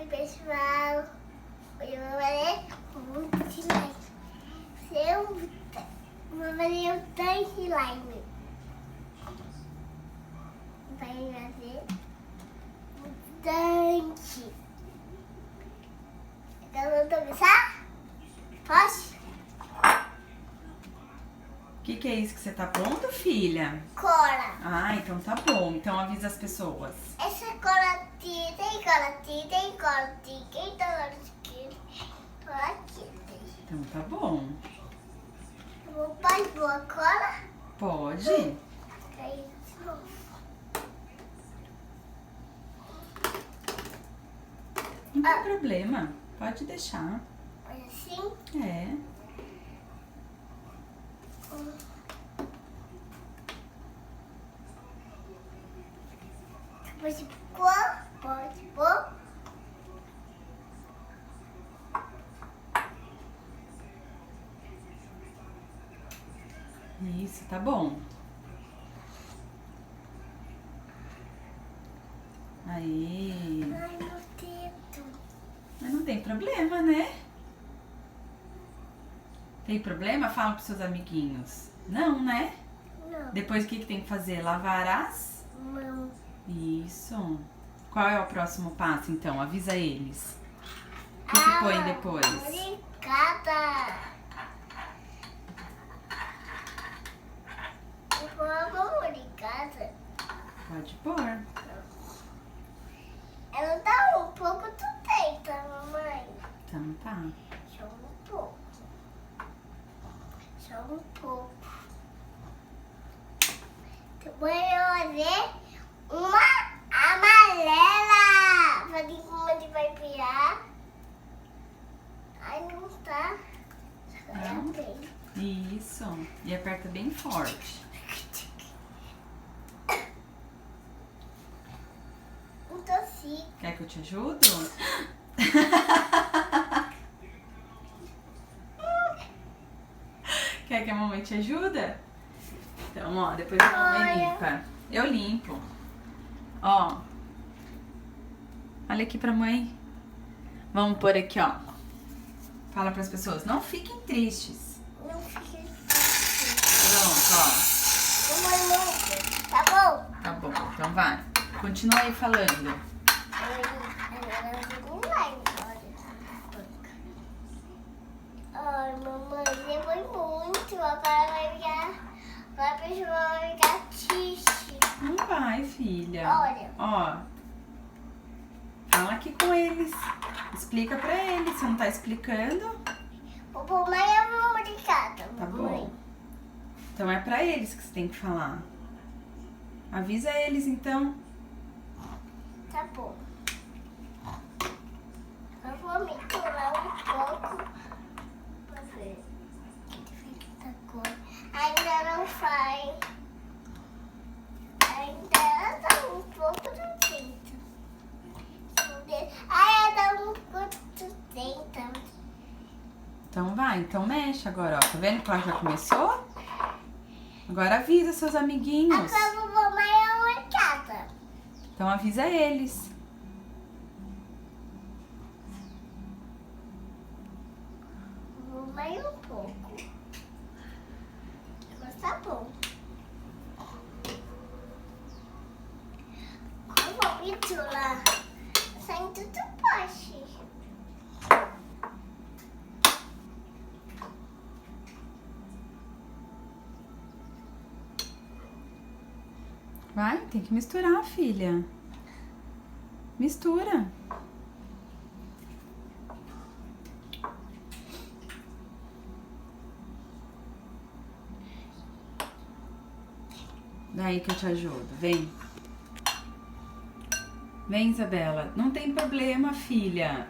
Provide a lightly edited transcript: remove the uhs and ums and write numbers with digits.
Oi, pessoal. Hoje eu vou fazer muito slime. Eu vou fazer um tanque slime. Vai fazer um tanque. Então, vamos começar? Posso? O que é isso que você tá pondo, filha? Cola. Ah, então tá bom. Então avisa as pessoas. Essa cola aqui, tem cola aqui, tem cola aqui, tem cola aqui, cola aqui. Então tá bom. Eu posso pôr a cola? Pode. Aí, de novo. Não tem problema. Pode deixar. Assim. É. Pode pôr, pode pôr. Isso, tá bom. Aí. Ai, meu dedo. Mas não tem problema, né? Tem problema? Fala pros seus amiguinhos. Não, né? Não. Depois o que tem que fazer? Lavar as? Não. Isso. Qual é o próximo passo, então? Avisa eles. O que põe depois? Obrigada. Eu vou obrigada. Pode pôr. Ela tá um pouco tutenta, mamãe. Então tá. Só um pouco. Só um pouco. Depois eu vou fazer uma amarela. Pra ver como ele vai virar. Ai, não tá. Não. Isso. E aperta bem forte. Um docinho. Quer que eu te ajudo? Quer que a mamãe te ajuda? Então, ó, depois a mamãe Olha. limpa. Eu limpo. Ó. Olha aqui pra mãe. Vamos pôr aqui, ó. Fala pras pessoas, não fiquem tristes. Não fica Pronto, Mamãe, não. Tá bom? ó. Tá bom, então vai. Continua aí falando. Ai, mamãe, você foi muito. Agora vai ficar. Agora a pessoa vai ficar triste. Não vai, filha. Olha. Ó. Fala aqui com eles. Explica pra eles. Você não tá explicando? O mamãe é uma obrigada. Tá bom. Então é pra eles que você tem que falar. Avisa eles, então. Tá bom. Eu vou misturar um pouco. Pra ver. Fica cor. Ainda não sai. Ainda tá um pouco do tinta. Ainda um pouco do tinta. Então vai, então mexe agora, ó. Tá vendo que ela já começou? Agora avisa seus amiguinhos. Agora o mamãe é uma casa. Então avisa eles. Mamãe um pouco. Mas tá bom. Eu vou misturar. Sem tudo poste. Vai, tem que misturar, filha. Mistura. Daí que eu te ajudo. Vem. Vem, Isabela. Não tem problema, filha.